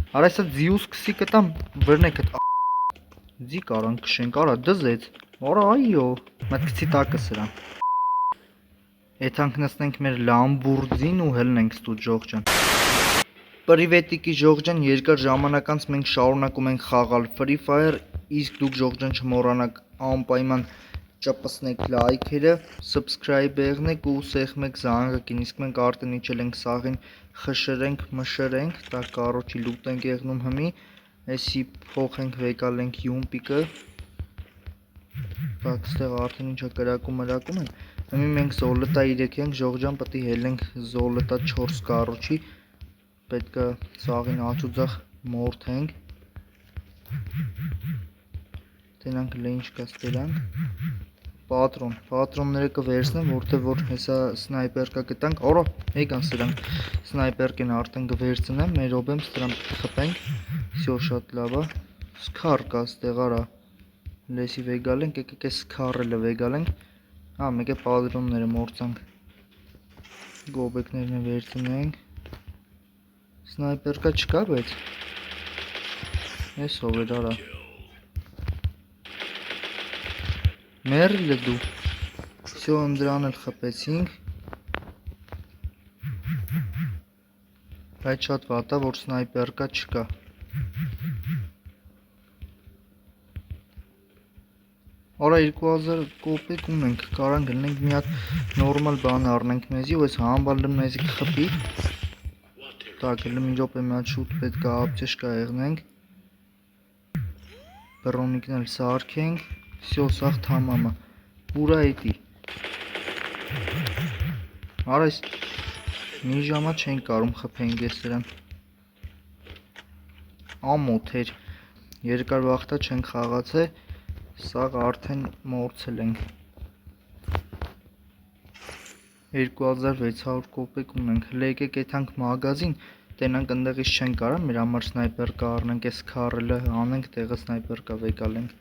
Արա սա ձիուս քսի կտամ վրնեք այդ ձի կարան քշենք, արա դզեց։ Արա այո, մտ քսի տակը սրան։ Եթանք նստենք մեր լամբուրձին ու հելնենք ստուտ ժողջան։ Պրիվետիկի ժողջան, երկար ժամանակ անց մենք շարունակում ենք խաղալ Free Fire, իսկ դուք ժողջան չմոռանաք անպայման ճպսնեք լայքերը, subscribe եղնեք ու սեղմեք զանգակին, իսկ մենք արդեն իջել ենք սաղին, խշրենք, մշրենք, տա կարոջի լուտ ենք եղնում հմի, էսի փոխենք վեկալենք յումպիկը, տակ ստեղ արդեն ինչա կրակում են, հմի մենք զոլտա 3 ենք, ժողջան պտի հելենք զոլտա 4 կարոջի, պետք է սաղին աչուձախ մորթենք, տենանք լենչ կաստերանք, պատրոնները կվերցնեմ, որտեղ որ հեսա սնայպերկա կտանք, արա եգան սրանք սնայպերկեն արդեն կվերցնեմ, մեր ոբեմ ստրան խպենք, սյո շատ լավա, սկար կա ստեղ արա, լեսի վեգալենք, եկեք ես սկարելը վեգալենք, մեկ է պատրոնները մորցանք, գոբեկներն վերցնենք, սնայպերկա չկա բայց, ես ով էր արա, մերիլ է դու, սյո ընդրան էլ խպեցինք, բայց շատ վատա, որ սնայպերկա չկա, արա 2000 կոպեկ ունենք, կարան գնենք մի հատ նորմալ բան առնենք մեզի, ու ես համբալը մեզի կխպի, տակ էլը մի ռոպե մի հատ շուտ պետք է ապճեշկա եղնենք, բռոնիկն էլ սարքենք, սյո սաղ թամամը, ուրա էտի, արա ես մի ժամա չենք կարում խպենք ես սրան, ամոթ էր, երկար վաղթա չենք խաղացե, սաղ արդեն մորցել ենք 2600 կոպեկ ունենք, հլե եկեք եթանք մագազին, տենանք ընդեղից չենք կարա, մեր համար սնայպեր կա առնենք ես քարելը, անենք տեղը սնայպեր կա վեկալենք,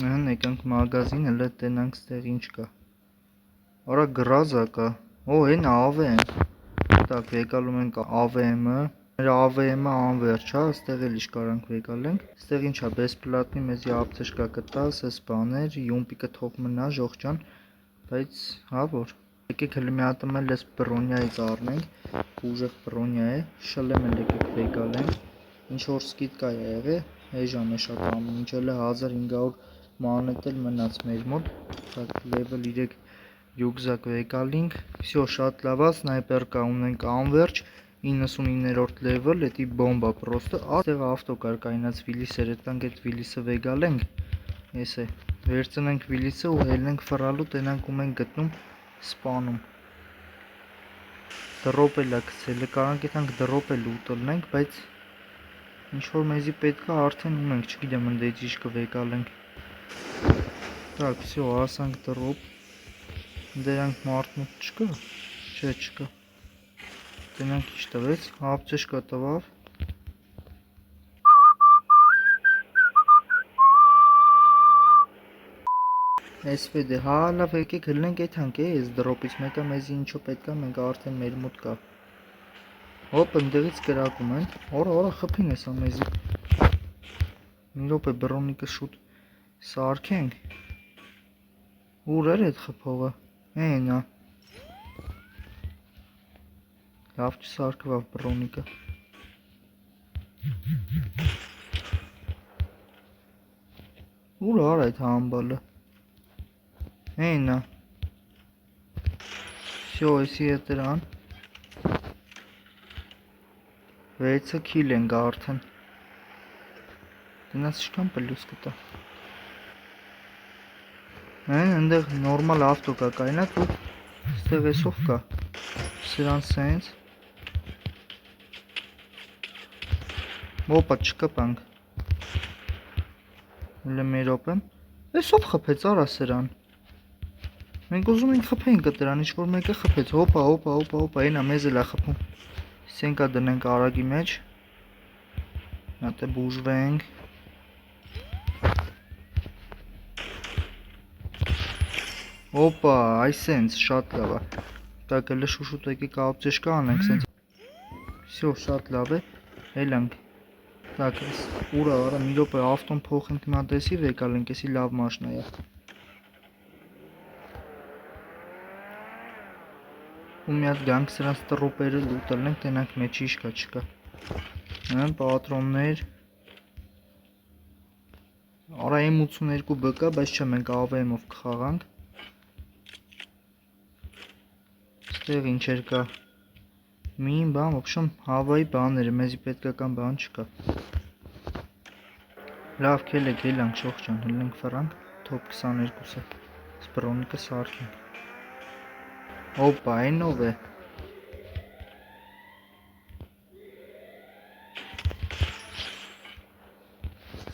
եկանք մագազին, հլը տենանք ստեղ ինչ կա, արա գրազա կա, են AVM, տակ վեկալում ենք AVM-ը, մեր AVM-ը անվերջ, ստեղ էլ իշ կարանք վեկալենք, ստեղ ինչա բեսպլատնի մեզի ապցեշկա կտա, սես բաներ, յումպիկը թող մնա ժողջան, բայց որ, եկեք հլի մի հատում էլ ես բրոնյայից առնենք, ուժեղ բրոնյա է, շլեմ էլ եկեք վեկալենք, ինչ որ սկիտ կա եղե, էժան է շատ ամեն ինչ էլ է 1500 մանետ էլ մնաց մեր մոտ, level 3 յուգզակ վեկալինք, վсё շատ լավա, սնայպեր կա ունենք անվերջ, 99-րդ level, էտի բոմբա պրոստը, այստեղ ավտո կար կայնած վիլիսեր, էտանք էտ վիլիսը վեկալենք, ես է, վերցնենք վիլիսը ու հելնենք ֆրալու, տենանք ու մենք գտնում սպանում, դրոպ էլ է կցելը, կարանք եթանք դրոպ էլ ուտելնենք, բայց ինչ-որ մեզի պետք է արդեն ունենք, չգիտեմ ընդեից իշ կվեկալենք, տակ, վсё, ասանք դրոպ, դերանք մարդմոտ չկա, չէ չկա, տենանք իշ տվեց, ապճեշկա տվավ, SVD, լավ եկեք հլնենք եթանք ես դրոպից, մեկը մեզի ինչո պետք է, մենք արդեն մեր մոտ կա, հոպ ընդեղից կրակում են, արա խպին եսա մեզի, մի ռոպ է բրոնիկը շուտ սարքենք, ուր էր էտ խպողը, ենա, լավ չսարքվավ բրոնիկը, ուր արա էտ համբալը, ենա, վсё, էսի է տրան, 6 քիլ ենք արդեն, դնաց շկան պլյուս կտա, ընդեղ նորմալ ավտո կա կայնած ու ստեղ էսով կա, սրան սենց, ոպա չկպանք, հլը մեր ոպեմ, էսով խպեց արա սրան, մենք ուզում ենք խպենք դրան, ինչ որ մեկը խպեց, հոպա, ենա մեզ էլ է խպում, սենկա դնենք արագի մեջ, նատե բուժվենք, հոպա, այսենց, շատ լավ է, տակ էլը շուշուտ եկեք ապճեշկա անենք, սենց, վсё, շատ լավ է, Էլանք։ Так, ուրա, արա, մի րոպե ավտոն փոխենք հիմա դեսի վեկալենք, էսի լավ մաշնա է։ Ու մի հատ գանք սրանց տրոպերը լուտելնենք, տենանք մեջի իշկա չկա։ Հն, պատրոններ։ Արա M82 բկա, բայց չէ մենք AVM-ով կխաղանք։ Ստեղ ինչեր կա։ Մին բան, ոբշեմ, հավայի բաները, մեզի պետքական բան չկա։ Լավ, կելեք, ելանք, շող ջան, հելնենք ֆրանկ, թոփ 22-ը, սպրոնիկը սարքենք։ Օպա, այն ով է։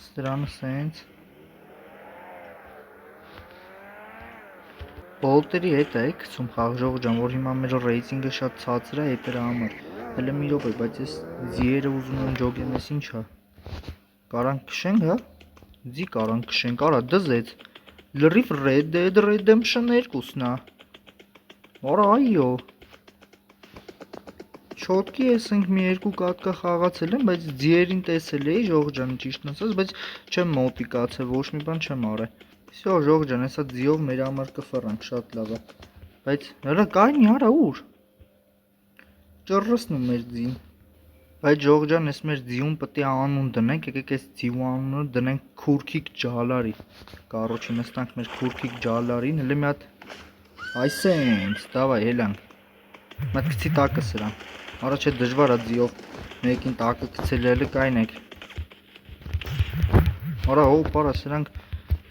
Ստրանը սենց։ Բոլտերի հետ է գցում խաղ ժող ջան, որ հիմա մեր ռեյտինգը շատ ցածր է, հետրա համար։ Հələ մի րոպե, բայց ես ձիերը ուզում եմ ջոգեմ, ես ինչ է։ Կարանք քշենք, հա։ Ձի կարանք քշենք, արա դզեց։ Լրիվ Red Dead Redemption 2-ն է։ Արա այո։ Չոտկի էսենք մի երկու կատկա խաղացել եմ, բայց ձիերին տեսել էի ժող ջան, ճիշտն ասած, բայց չեմ մոտիկացել, ոչ մի բան չեմ արել։ Всё, ժող ջան, հեսա ձիով մեր համար կֆրանք, շատ լավ է։ Բայց հələ կայնի արա ուր։ Ճռռսնում մեր ձին։ Բայց ժող ջան, ես մեր ձիուն պետք է անուն դնենք, եկեք այս ձիու անունը դնենք Քուրքիկ Ջալարի։ Կարոջի նստանք մեր Քուրքիկ Ջալարին, հələ մի հատ այսենց, դավայ, հելանք։ Մատ գցի տակը սրան։ Արա չէ դժվար է ձիով մեկին տակը գցել, հələ կայնեք։ Արա հոպ, արա սրանք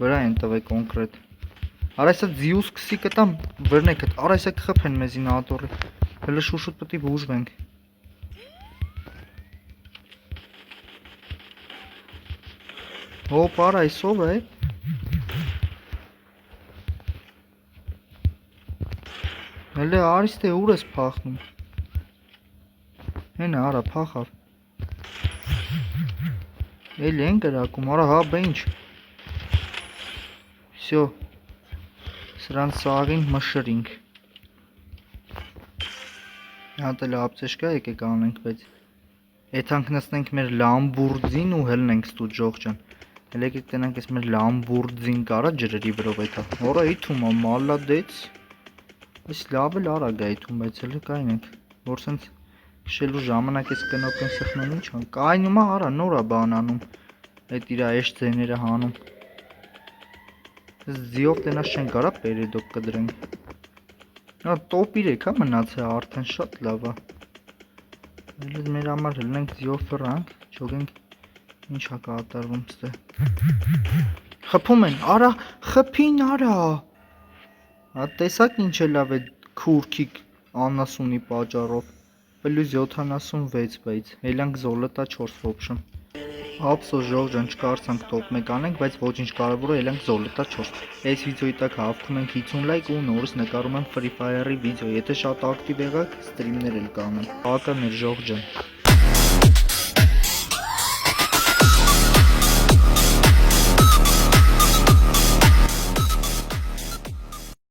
վրա են տվել կոնկրետ։ Արա հեսա ձիուս կսի կտամ վրնեք, արա հեսա կխփեն մեզին ատորի։ Հələ շուշուտ պետք է բուժվենք։ Հոպ, արա այսով է։ Հələ արիս թե ուր ես փախնում։ Հենա արա փախավ։ Էլի են կրակում, արա հա բա ինչ։ Всё։ Սրան սաղին մշրինք։ Հատ էլ ապցեշկա եկեք անենք, բայց եթանք նստենք մեր Լամբուրձին ու հելնենք ստուտ ժող ջան։ Հələ եկեք տենանք այս մեր Լամբուրձին կարա ջրերի վրով էթա։ Որա իթում է մալադեց։ Այս լավ էլ արագ է իթում, բայց հələ կայնենք, որ սենց քշելու ժամանակ էս կնոպեն սխնում ինչ ան։ Կայնում է արա նորա բանանում։ Այդ իր էշ ձեները հանում։ Այս ձիով տենաս չեն կարա պերեդոկ կդրենք։ Հա տոպ 3 հա մնացել արդեն շատ լավ է։ Հələ մեր համար հելնենք ձիով ֆրանկ, ջոգենք ինչ է կատարվում ստե։ Խփում են, արա, խփին արա։ Հա տեսակ ինչ է լավ է Քուրքիկ անասունի պատճառով։ +76, բայց հելանք զոլոտա 4 ոբշեմ։ Ափսոս ժող ջան չկարծանք տոպ 1 անենք, բայց ոչինչ կարևորը հելանք զոլոտա 4։ Այս վիդեոյի տակ հավքում ենք 50 լայք ու նորից նկարում եմ Free Fire-ի վիդեո, եթե շատ ակտիվ եղաք, ստրիմներ էլ կանեմ։ Հակա մեր ժող ջան։